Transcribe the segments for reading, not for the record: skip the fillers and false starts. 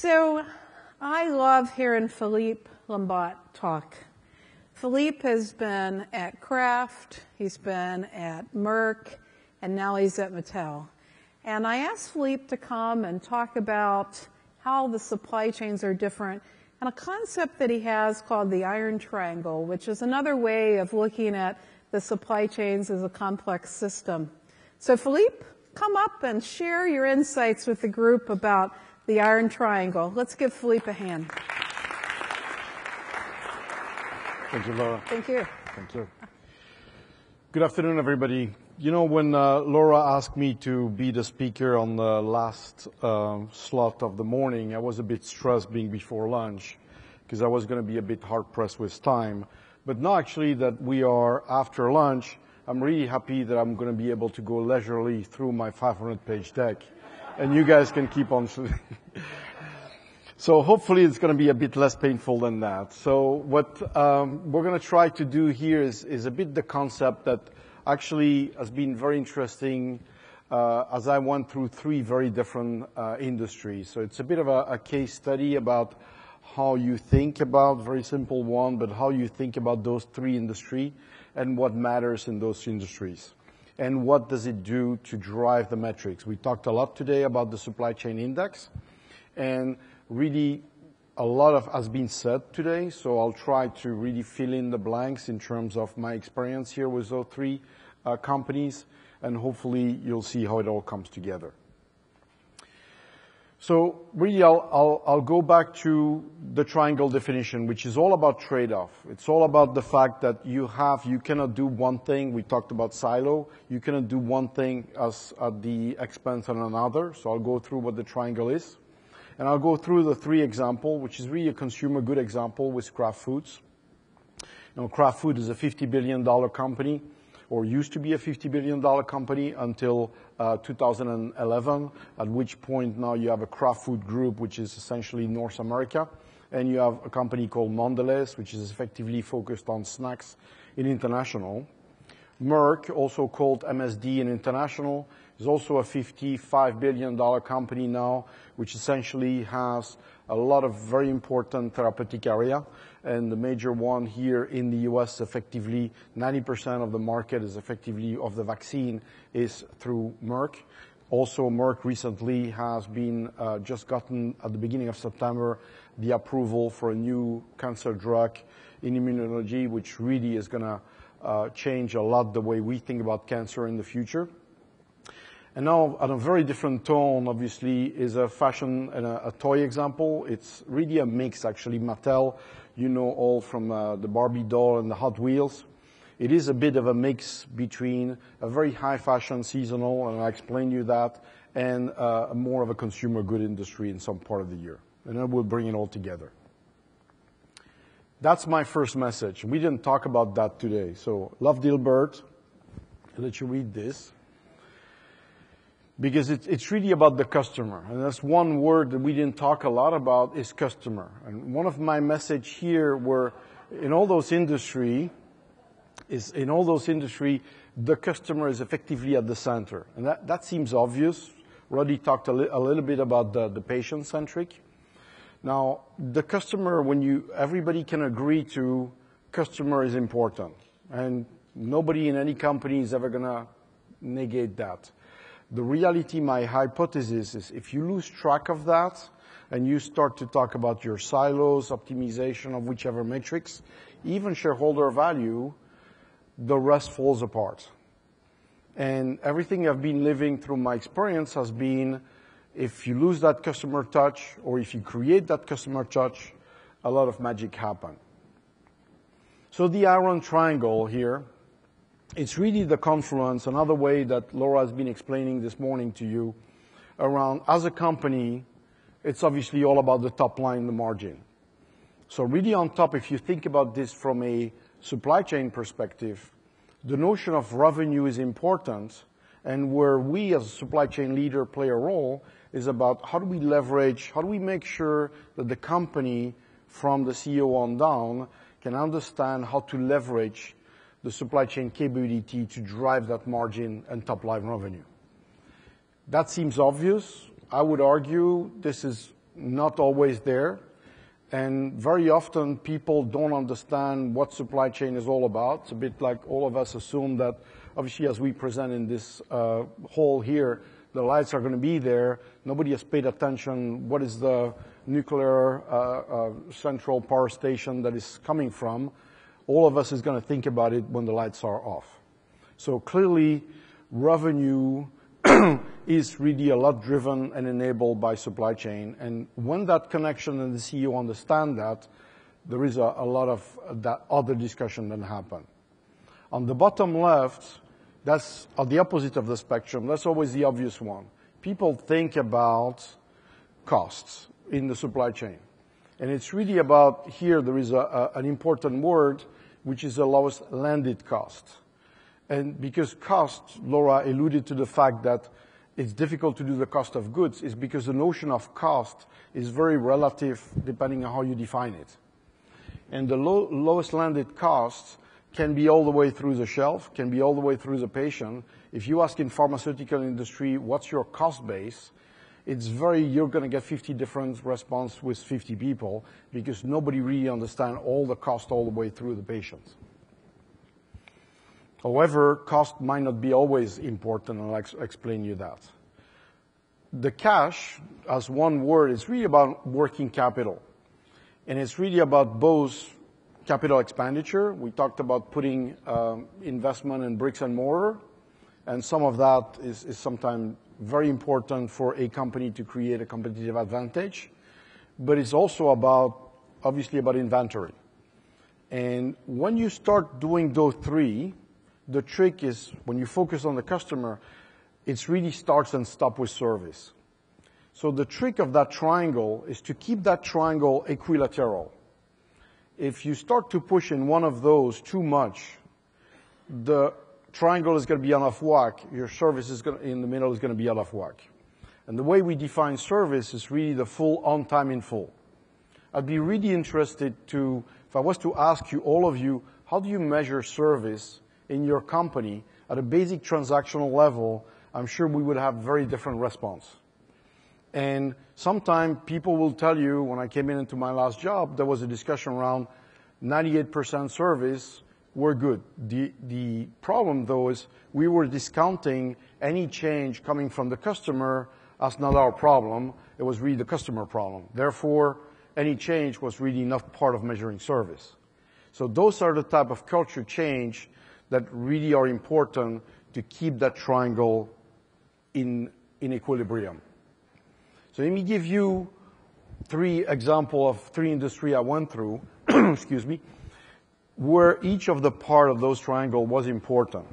So I love hearing Philippe Lambotte talk. Philippe has been at Kraft, he's been at Merck, and now he's at Mattel. And I asked Philippe to come and talk about how the supply chains are different and a concept that he has called the Iron Triangle, which is another way of looking at the supply chains as a complex system. So Philippe, come up and share your insights with the group about the Iron Triangle. Let's give Philippe a hand. Thank you, Laura. Thank you. Thank you. Good afternoon, everybody. You know, when Laura asked me to be the speaker on the last slot of the morning, I was a bit stressed being before lunch because I was going to be a bit hard-pressed with time. But now actually that we are after lunch, I'm really happy that I'm going to be able to go leisurely through my 500-page deck. And you guys can keep on. So hopefully it's going to be a bit less painful than that. So what we're going to try to do here is a bit the concept that actually has been very interesting as I went through three very different industries. So it's a bit of a case study about how you think about, very simple one, but how you think about those three industries and what matters in those industries. And what does it do to drive the metrics? We talked a lot today about the supply chain index, and really a lot has been said today, so I'll try to really fill in the blanks in terms of my experience here with those three companies, and hopefully you'll see how it all comes together. So really I'll go back to the triangle definition, which is all about trade-off. It's all about the fact that you cannot do one thing. We talked about silo. You cannot do one thing at the expense of another. So I'll go through what the triangle is. And I'll go through the three example, which is really a consumer good example with Kraft Foods. Now, Kraft Food is a $50 billion company, or used to be a $50 billion company until 2011, at which point now you have a Kraft Food Group, which is essentially North America, and you have a company called Mondelez, which is effectively focused on snacks in international. Merck, also called MSD in international, is also a $55 billion company now, which essentially has a lot of very important therapeutic area. And the major one here in the US, effectively 90% of the market is effectively of the vaccine is through Merck. Also, Merck recently has been just gotten at the beginning of September the approval for a new cancer drug in immunology, which really is going to change a lot the way we think about cancer in the future. And now, at a very different tone, obviously, is a fashion and a toy example. It's really a mix, actually. Mattel, you know all from the Barbie doll and the Hot Wheels. It is a bit of a mix between a very high fashion seasonal, and I explained you that, and more of a consumer good industry in some part of the year. And then we'll bring it all together. That's my first message. We didn't talk about that today. So, love Dilbert. I'll let you read this. Because it's really about the customer. And that's one word that we didn't talk a lot about is customer. And one of my message here were in all those industry, the customer is effectively at the center. And that seems obvious. Roddy talked a little bit about the patient-centric. Now, the customer, everybody can agree to customer is important. And nobody in any company is ever going to negate that. The reality, my hypothesis is if you lose track of that and you start to talk about your silos, optimization of whichever metrics, even shareholder value, the rest falls apart. And everything I've been living through my experience has been if you lose that customer touch or if you create that customer touch, a lot of magic happen. So the Iron Triangle here, it's really the confluence, another way that Laura has been explaining this morning to you, around as a company, it's obviously all about the top line, the margin. So really on top, if you think about this from a supply chain perspective, the notion of revenue is important, and where we as a supply chain leader play a role is about how do we leverage, how do we make sure that the company from the CEO on down can understand how to leverage the supply chain capability to drive that margin and top line revenue. That seems obvious. I would argue this is not always there. And very often people don't understand what supply chain is all about. It's a bit like all of us assume that, obviously, as we present in this hall here, the lights are going to be there. Nobody has paid attention. What is the nuclear central power station that is coming from? All of us is going to think about it when the lights are off. So clearly, revenue is really a lot driven and enabled by supply chain. And when that connection and the CEO understand that, there is a lot of that other discussion that happen. On the bottom left, that's at the opposite of the spectrum. That's always the obvious one. People think about costs in the supply chain. And it's really about, here there is an important word, which is the lowest landed cost. And because cost, Laura alluded to the fact that it's difficult to do the cost of goods, is because the notion of cost is very relative depending on how you define it. And the lowest landed cost can be all the way through the shelf, can be all the way through the patient. If you ask in pharmaceutical industry, what's your cost base? You're going to get 50 different responses with 50 people because nobody really understands all the cost all the way through the patients. However, cost might not be always important, and I'll explain you that. The cash, as one word, is really about working capital. And it's really about both capital expenditure. We talked about putting investment in bricks and mortar, and some of that is sometimes very important for a company to create a competitive advantage. But it's also obviously about inventory. And when you start doing those three, the trick is when you focus on the customer, it really starts and stops with service. So the trick of that triangle is to keep that triangle equilateral. If you start to push in one of those too much, the triangle is going to be out of whack. Your service in the middle is going to be out of whack. And the way we define service is really the full on time in full. I'd be really interested if I was to ask you, all of you, how do you measure service in your company at a basic transactional level? I'm sure we would have very different response. And sometimes people will tell you, when I came into my last job, there was a discussion around 98% service, we're good. The problem, though, is we were discounting any change coming from the customer as not our problem. It was really the customer problem. Therefore, any change was really not part of measuring service. So those are the type of culture change that really are important to keep that triangle in equilibrium. So let me give you 3 examples of 3 industries I went through, excuse me, where each of the part of those triangles was important.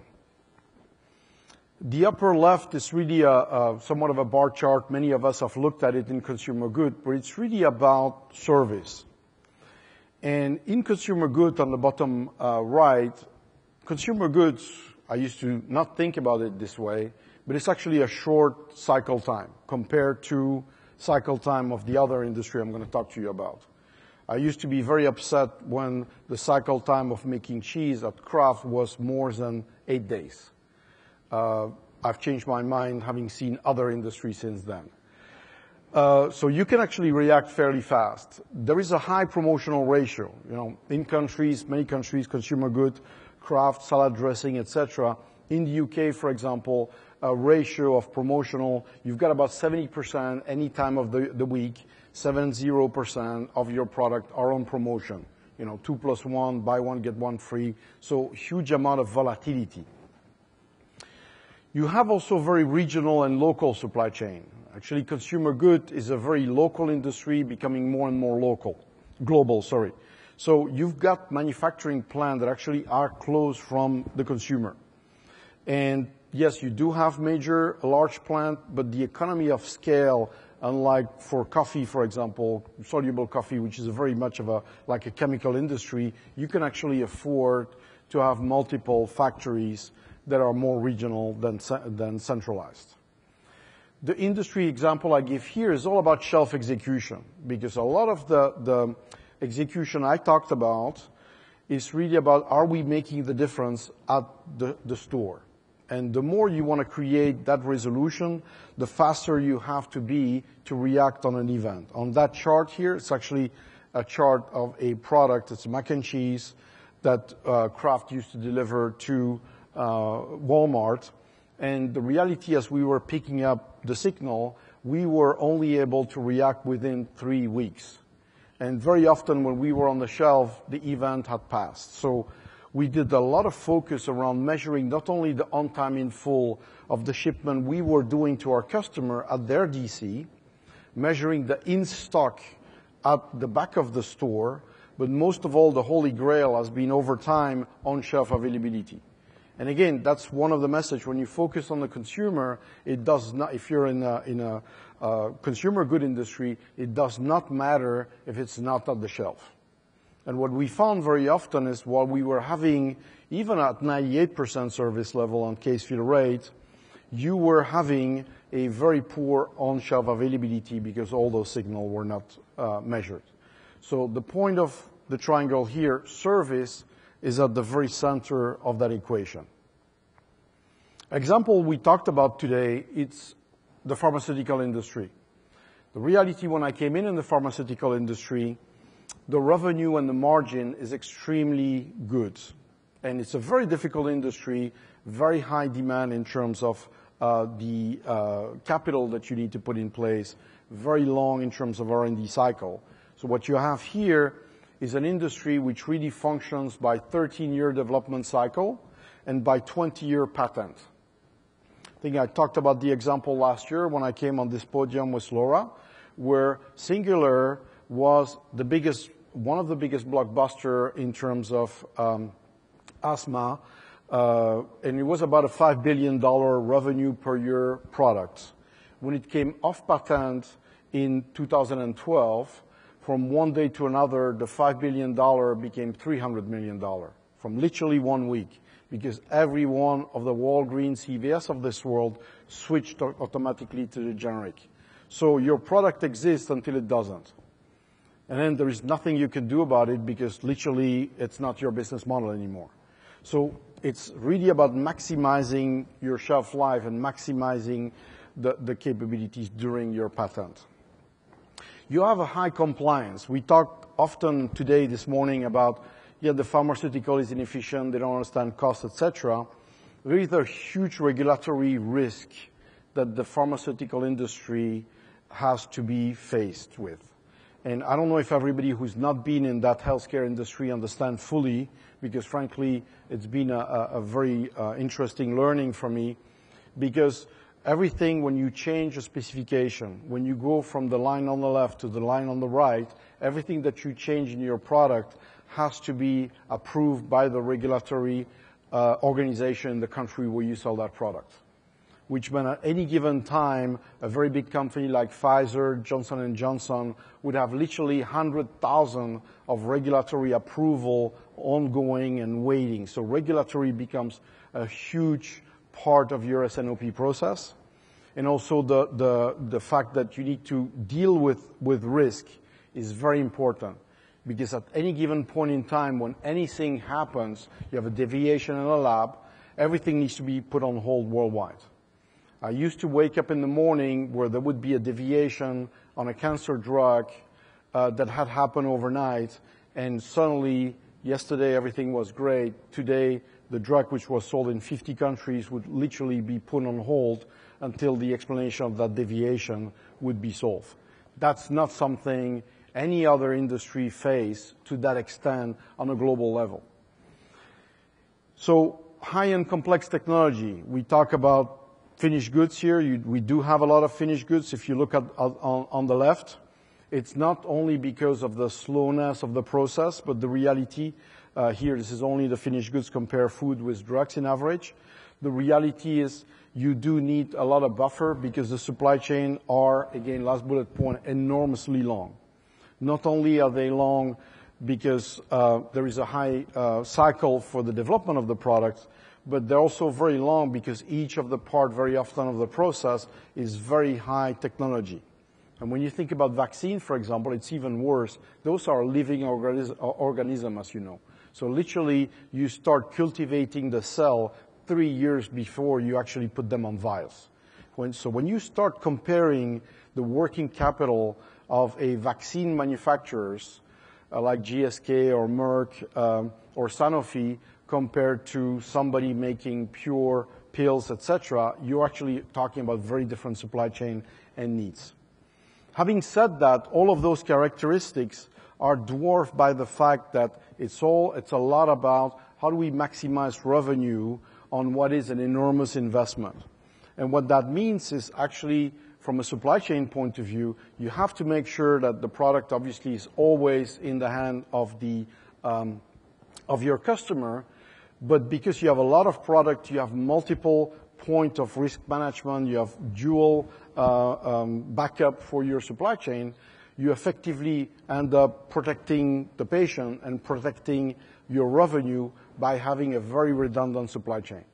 The upper left is really somewhat of a bar chart. Many of us have looked at it in consumer goods, but it's really about service. And in consumer goods on the bottom right, consumer goods, I used to not think about it this way, but it's actually a short cycle time compared to cycle time of the other industry I'm going to talk to you about. I used to be very upset when the cycle time of making cheese at Kraft was more than 8 days. I've changed my mind having seen other industries since then. So you can actually react fairly fast. There is a high promotional ratio. In many countries, consumer goods, Kraft, salad dressing, etc. In the UK, for example, a ratio of promotional, you've got about 70% any time of the week, 70% of your product are on promotion. 2 + 1, buy 1, get 1 free. So huge amount of volatility. You have also very regional and local supply chain. Actually, consumer good is a very local industry becoming more and more global. So you've got manufacturing plants that actually are close from the consumer. And yes, you do have large plant, but the economy of scale, unlike for coffee, for example, soluble coffee, which is very much of like a chemical industry, you can actually afford to have multiple factories that are more regional than centralized. The industry example I give here is all about shelf execution, because a lot of the execution I talked about is really about, are we making the difference at the store? And the more you want to create that resolution, the faster you have to be to react on an event. On that chart here, it's actually a chart of a product. It's mac and cheese that Kraft used to deliver to Walmart. And the reality, as we were picking up the signal, we were only able to react within 3 weeks. And very often when we were on the shelf, the event had passed. So we did a lot of focus around measuring not only the on-time in full of the shipment we were doing to our customer at their DC, measuring the in-stock at the back of the store, but most of all, the holy grail has been over time on-shelf availability. And again, that's one of the messages. When you focus on the consumer, it does not, if you're in a consumer good industry, it does not matter if it's not at the shelf. And what we found very often is while we were having, even at 98% service level on case fill rate, you were having a very poor on-shelf availability because all those signals were not measured. So the point of the triangle here, service, is at the very center of that equation. Example we talked about today, it's the pharmaceutical industry. The reality when I came in the pharmaceutical industry, the revenue and the margin is extremely good. And it's a very difficult industry, very high demand in terms of the capital that you need to put in place, very long in terms of R&D cycle. So what you have here is an industry which really functions by 13-year development cycle and by 20-year patent. I think I talked about the example last year when I came on this podium with Laura, where Singular was the biggest, one of the biggest blockbuster in terms of asthma, and it was about a $5 billion revenue per year product. When it came off patent in 2012, from one day to another, the $5 billion became $300 million from literally 1 week, because every one of the Walgreens, CVS of this world switched automatically to the generic. So your product exists until it doesn't. And then there is nothing you can do about it because literally it's not your business model anymore. So it's really about maximizing your shelf life and maximizing the capabilities during your patent. You have a high compliance. We talked often today, this morning, about, the pharmaceutical is inefficient, they don't understand cost, etc. There is a huge regulatory risk that the pharmaceutical industry has to be faced with. And I don't know if everybody who's not been in that healthcare industry understands fully, because frankly, it's been a very interesting learning for me, because everything, when you change a specification, when you go from the line on the left to the line on the right, everything that you change in your product has to be approved by the regulatory organization in the country where you sell that product. Which meant at any given time, a very big company like Pfizer, Johnson & Johnson would have literally 100,000 of regulatory approval ongoing and waiting. So regulatory becomes a huge part of your S&OP process. And also the fact that you need to deal with risk is very important. Because at any given point in time, when anything happens, you have a deviation in a lab, everything needs to be put on hold worldwide. I used to wake up in the morning where there would be a deviation on a cancer drug that had happened overnight, and suddenly, yesterday everything was great. Today, the drug which was sold in 50 countries would literally be put on hold until the explanation of that deviation would be solved. That's not something any other industry face to that extent on a global level. So high-end complex technology, we talk about finished goods here. We do have a lot of finished goods. If you look at on the left, it's not only because of the slowness of the process, but the reality here, this is only the finished goods, compare food with drugs in average. The reality is you do need a lot of buffer because the supply chain are, again, last bullet point, enormously long. Not only are they long because there is a high cycle for the development of the products, but they're also very long because each of the part very often of the process is very high technology. And when you think about vaccine, for example, it's even worse. Those are living organisms, as you know. So literally, you start cultivating the cell 3 years before you actually put them on vials. So when you start comparing the working capital of a vaccine manufacturers like GSK or Merck or Sanofi compared to somebody making pure pills, etc., you're actually talking about very different supply chain and needs. Having said that, all of those characteristics are dwarfed by the fact that it's a lot about how do we maximize revenue on what is an enormous investment. And what that means is actually, from a supply chain point of view, you have to make sure that the product obviously is always in the hand of of your customer, but because you have a lot of product, you have multiple point of risk management, you have dual backup for your supply chain, you effectively end up protecting the patient and protecting your revenue by having a very redundant supply chain.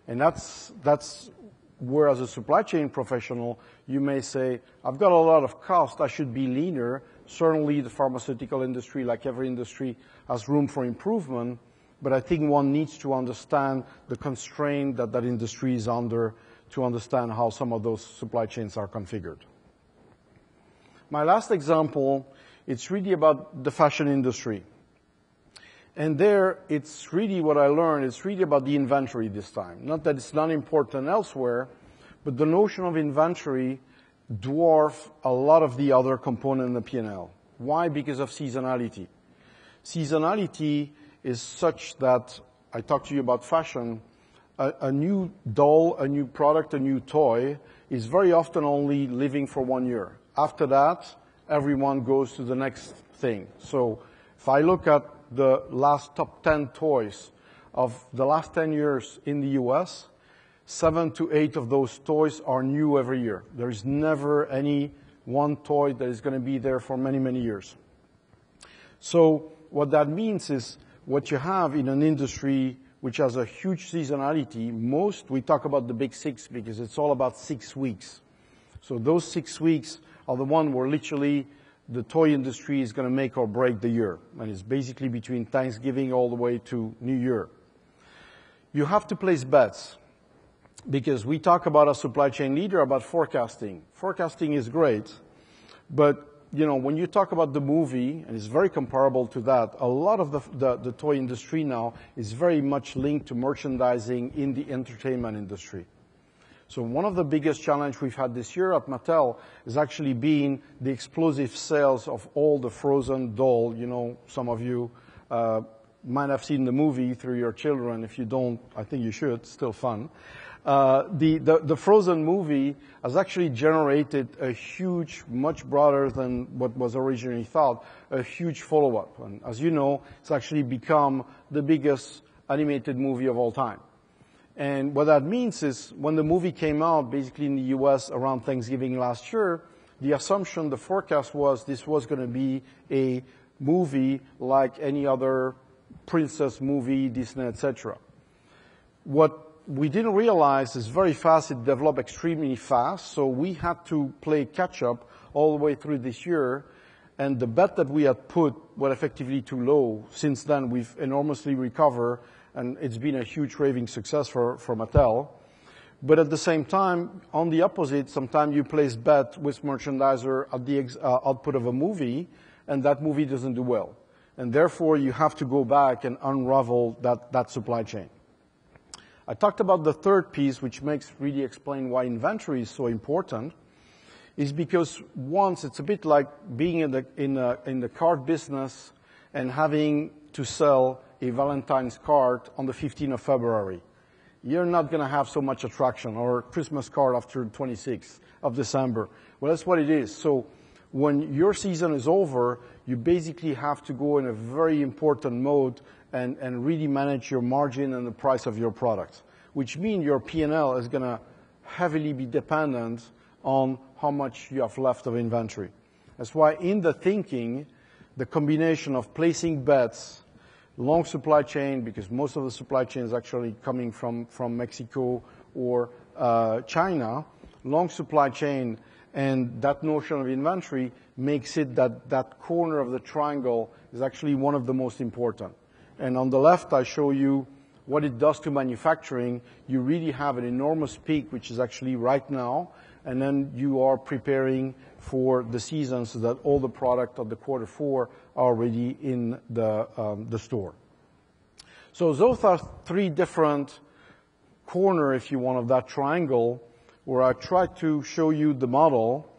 And that's where, as a supply chain professional, you may say, I've got a lot of cost, I should be leaner. Certainly the pharmaceutical industry, like every industry, has room for improvement, but I think one needs to understand the constraint that industry is under to understand how some of those supply chains are configured. My last example, it's really about the fashion industry. And there, it's really what I learned, it's really about the inventory this time. Not that it's not important elsewhere, but the notion of inventory dwarf a lot of the other components in the P&L. Why? Because of seasonality. Seasonality is such that, I talked to you about fashion, a new doll, a new product, a new toy is very often only living for 1 year. After that, everyone goes to the next thing. So if I look at the last top 10 toys of the last 10 years in the US, 7 to 8 of those toys are new every year. There is never any one toy that is going to be there for many, many years. So what that means is what you have in an industry which has a huge seasonality, we talk about the big 6 because it's all about 6 weeks. So those 6 weeks are the one where literally the toy industry is going to make or break the year. And it's basically between Thanksgiving all the way to New Year. You have to place bets because we talk about a supply chain leader about forecasting. Forecasting is great, but when you talk about the movie, and it's very comparable to that, a lot of the toy industry now is very much linked to merchandising in the entertainment industry. So one of the biggest challenges we've had this year at Mattel is actually being the explosive sales of all the Frozen doll. Some of you might have seen the movie through your children. If you don't, I think you should. It's still fun. The Frozen movie has actually generated a huge, much broader than what was originally thought, a huge follow-up. And as you know, it's actually become the biggest animated movie of all time. And what that means is when the movie came out, basically in the US around Thanksgiving last year, the assumption, the forecast was this was going to be a movie like any other princess movie, Disney, etc. What we didn't realize is very fast, it developed extremely fast, so we had to play catch-up all the way through this year, and the bet that we had put were effectively too low. Since then, we've enormously recovered, and it's been a huge raving success for Mattel. But at the same time, on the opposite, sometimes you place bet with merchandiser at the output of a movie, and that movie doesn't do well. And therefore, you have to go back and unravel that supply chain. I talked about the third piece, which makes really explain why inventory is so important, is because once it's a bit like being in the card business and having to sell a Valentine's card on the 15th of February. You're not going to have so much attraction, or a Christmas card after the 26th of December. Well, that's what it is. So when your season is over, you basically have to go in a very important mode and really manage your margin and the price of your product, which means your P&L is going to heavily be dependent on how much you have left of inventory. That's why in the thinking, the combination of placing bets, long supply chain, because most of the supply chain is actually coming from Mexico or China, long supply chain and that notion of inventory makes it that corner of the triangle is actually one of the most important. And on the left, I show you what it does to manufacturing, you really have an enormous peak, which is actually right now, and then you are preparing for the season so that all the product of the quarter 4 are already in the store. So those are 3 different corners, if you want, of that triangle, where I tried to show you the model,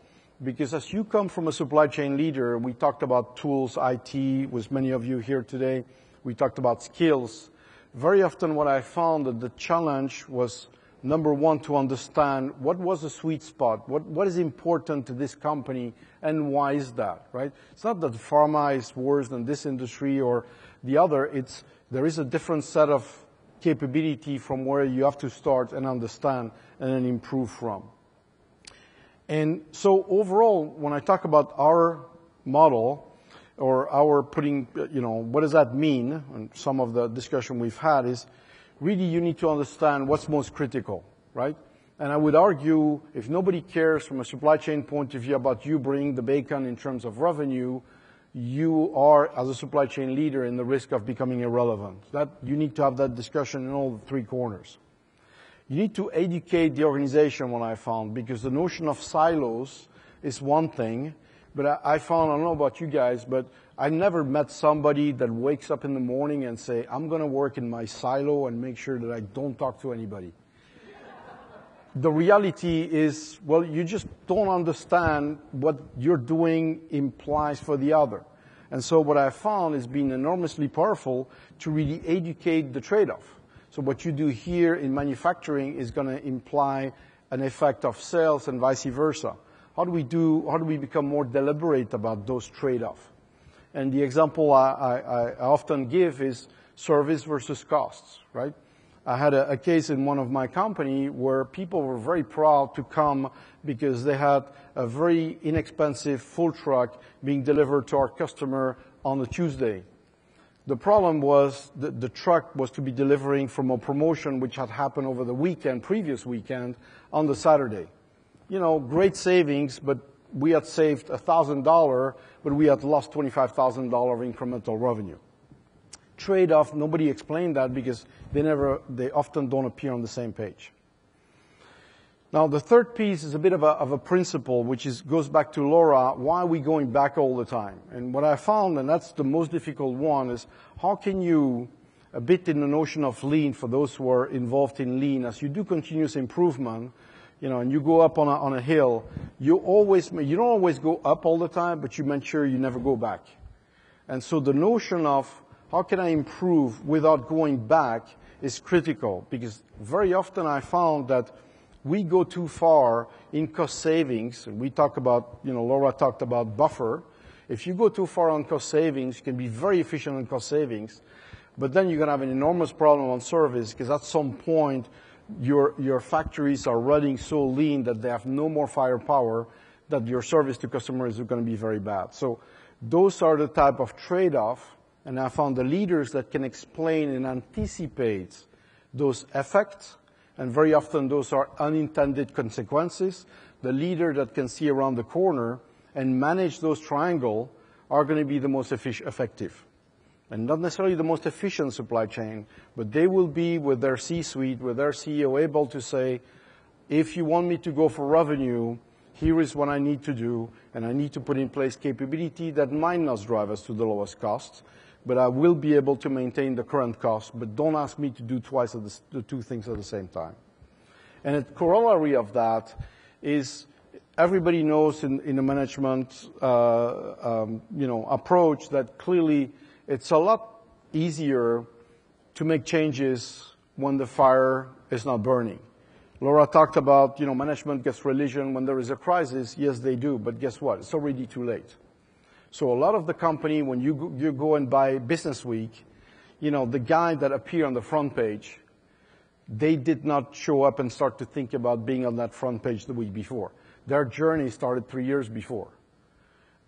because as you come from a supply chain leader, we talked about tools, IT, with many of you here today. We talked about skills. Very often what I found that the challenge was, number 1, to understand what was the sweet spot, what is important to this company, and why is that, right? It's not that pharma is worse than this industry or the other. There is a different set of capability from where you have to start and understand and then improve from. And so overall, when I talk about our model or our putting, what does that mean? And some of the discussion we've had is really you need to understand what's most critical, right? And I would argue if nobody cares from a supply chain point of view about you bringing the bacon in terms of revenue, you are, as a supply chain leader, in the risk of becoming irrelevant. That you need to have that discussion in all the 3 corners. You need to educate the organization, what I found, because the notion of silos is one thing, but I found, I don't know about you guys, but I never met somebody that wakes up in the morning and say, I'm going to work in my silo and make sure that I don't talk to anybody. The reality is, well, you just don't understand what you're doing implies for the other. And so what I found is being enormously powerful to really educate the trade-off. So what you do here in manufacturing is going to imply an effect of sales and vice versa. How do we become more deliberate about those trade-offs? And the example I often give is service versus costs, right? I had a case in one of my company where people were very proud to come because they had a very inexpensive full truck being delivered to our customer on a Tuesday. The problem was that the truck was to be delivering from a promotion which had happened over the previous weekend, on the Saturday. Great savings, but we had saved $1,000, but we had lost $25,000 of incremental revenue. Trade-off, nobody explained that because they often don't appear on the same page. Now, the third piece is a bit of a principle, which goes back to Laura. Why are we going back all the time? And what I found, and that's the most difficult one, is how can you, a bit in the notion of lean, for those who are involved in lean, as you do continuous improvement, and you go up on a hill, you don't always go up all the time, but you make sure you never go back. And so the notion of how can I improve without going back is critical, because very often I found that we go too far in cost savings. And we talk about, Laura talked about buffer. If you go too far on cost savings, you can be very efficient on cost savings, but then you're going to have an enormous problem on service, because at some point your factories are running so lean that they have no more firepower, that your service to customers is going to be very bad. So those are the type of trade-off. And I found the leaders that can explain and anticipate those effects, and very often those are unintended consequences. The leader that can see around the corner and manage those triangles are going to be the most effective. And not necessarily the most efficient supply chain, but they will be, with their C-suite, with their CEO, able to say, if you want me to go for revenue, here is what I need to do, and I need to put in place capability that might not drive us to the lowest cost, but I will be able to maintain the current cost, but don't ask me to do twice the 2 things at the same time. And a corollary of that is everybody knows in the management approach that clearly it's a lot easier to make changes when the fire is not burning. Laura talked about, management gets religion when there is a crisis. Yes, they do, but guess what? It's already too late. So a lot of the company, when you go and buy Business Week, the guy that appeared on the front page, they did not show up and start to think about being on that front page the week before. Their journey started 3 years before.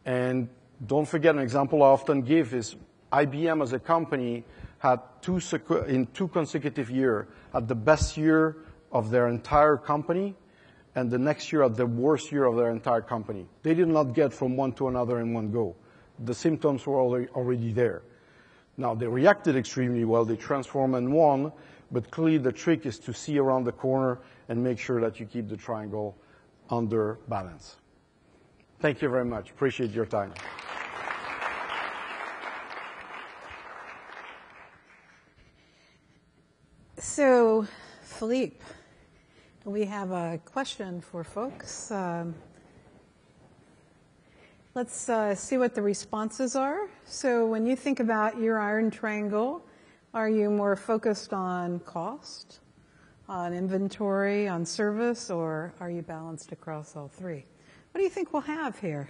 And don't forget, an example I often give is IBM as a company had in 2 consecutive years had the best year of their entire company, and the next year at the worst year of their entire company. They did not get from one to another in one go. The symptoms were already there. Now, they reacted extremely well. They transformed and won, but clearly the trick is to see around the corner and make sure that you keep the triangle under balance. Thank you very much. Appreciate your time. So, Philippe, we have a question for folks. Let's see what the responses are. So when you think about your iron triangle, are you more focused on cost, on inventory, on service, or are you balanced across all three? What do you think we'll have here?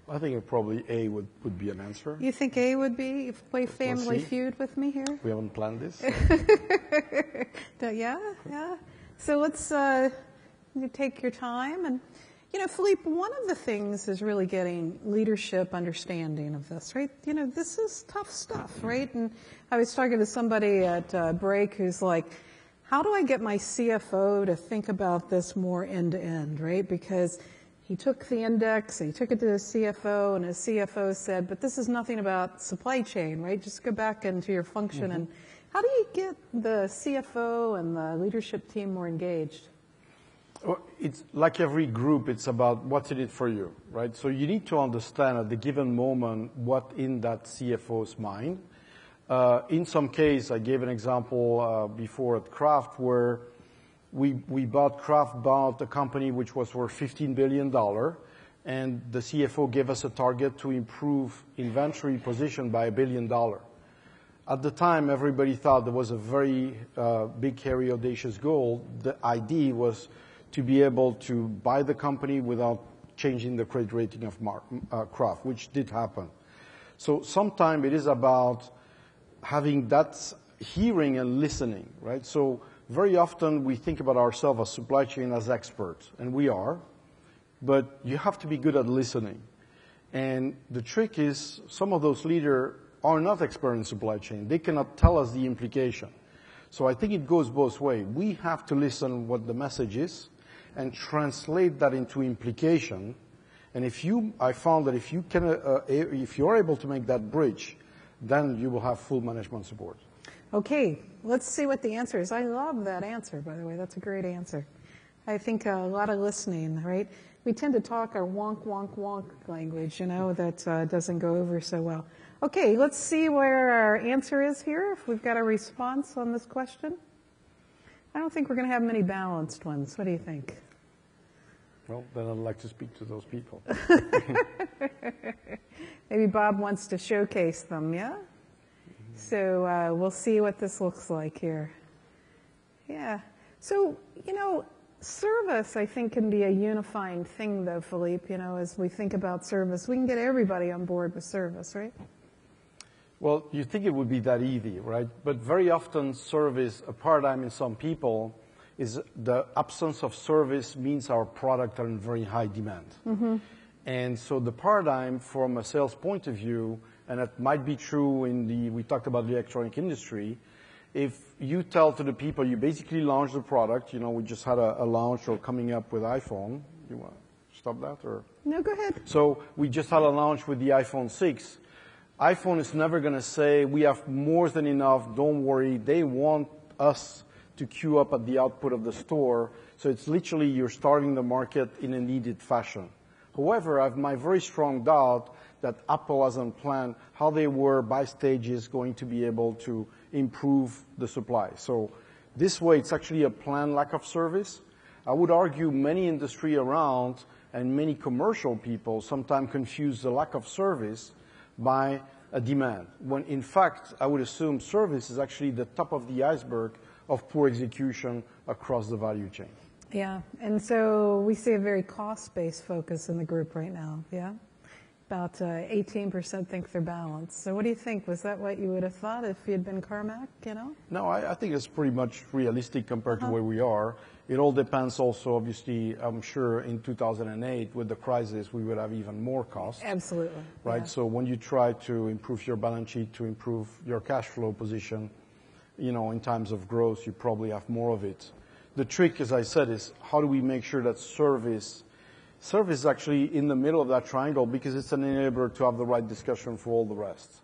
I think probably A would be an answer. You think A would be? Play Family Feud with me here? We haven't planned this. Yeah. So let's you take your time. And, you know, Philippe, one of the things is really getting leadership understanding of this, right? You know, this is tough stuff, right? And I was talking to somebody at break who's like, how do I get my CFO to think about this more end to end, right? Because he took the index, he took it to his CFO, and his CFO said, but this is nothing about supply chain, right? Just go back into your function. Mm-hmm. And how do you get the CFO and the leadership team more engaged? Well, it's like every group, it's about what's in it for you, right? So you need to understand at the given moment what in that CFO's mind. In some case, I gave an example before at Kraft where Kraft bought a company which was worth $15 billion, and the CFO gave us a target to improve inventory position by $1 billion. At the time, everybody thought there was a very big, hairy, audacious goal. The idea was to be able to buy the company without changing the credit rating of Kraft, which did happen. So sometimes it is about having that hearing and listening, right? So very often we think about ourselves as supply chain as experts, and we are, but you have to be good at listening. And the trick is some of those leaders are not expert in supply chain. They cannot tell us the implication. So I think it goes both ways. We have to listen what the message is and translate that into implication. And I found that if you're able to make that bridge, then you will have full management support. Okay, let's see what the answer is. I love that answer, by the way. That's a great answer. I think a lot of listening, right? We tend to talk our wonk, wonk, wonk language, you know, that doesn't go over so well. Okay, let's see where our answer is here, if we've got a response on this question. I don't think we're going to have many balanced ones. What do you think? Well, then I'd like to speak to those people. Maybe Bob wants to showcase them, yeah? So we'll see what this looks like here. Yeah. So, you know, service, I think, can be a unifying thing, though, Philippe. You know, as we think about service, we can get everybody on board with service, right? Well, you think it would be that easy, right? But very often service, a paradigm in some people, is the absence of service means our product are in very high demand. Mm-hmm. And so the paradigm from a sales point of view, and it might be true we talked about the electronic industry, if you tell to the people, you basically launch the product, you know, we just had a launch or coming up with iPhone. You want to stop that or? No, go ahead. So we just had a launch with the iPhone 6. iPhone is never going to say, we have more than enough, don't worry. They want us to queue up at the output of the store. So it's literally you're starting the market in a needed fashion. However, I have my very strong doubt that Apple hasn't planned how they were by stages going to be able to improve the supply. So this way, it's actually a planned lack of service. I would argue many industry around and many commercial people sometimes confuse the lack of service by a demand, when in fact, I would assume service is actually the top of the iceberg of poor execution across the value chain. Yeah, and so we see a very cost-based focus in the group right now, yeah? About 18% think they're balanced. So what do you think? Was that what you would have thought if you had been Carmack, you know? No, I think it's pretty much realistic compared to where we are. It all depends also, obviously, I'm sure in 2008 with the crisis, we would have even more costs. Absolutely. Right? Yeah. So when you try to improve your balance sheet, to improve your cash flow position, you know, in times of growth, you probably have more of it. The trick, as I said, is how do we make sure that service is actually in the middle of that triangle because it's an enabler to have the right discussion for all the rest.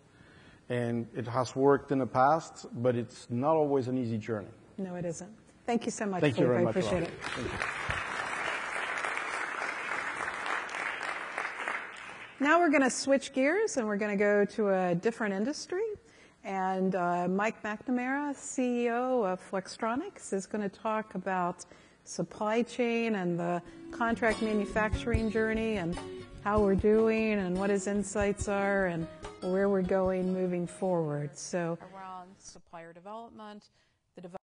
And it has worked in the past, but it's not always an easy journey. No, it isn't. Thank you so much, Thank you Philippe. very much. I appreciate it. Thank you. Now we're going to switch gears and we're going to go to a different industry. And Mike McNamara, CEO of Flextronics, is going to talk about supply chain and the contract manufacturing journey and how we're doing and what his insights are and where we're going moving forward. So around supplier development, the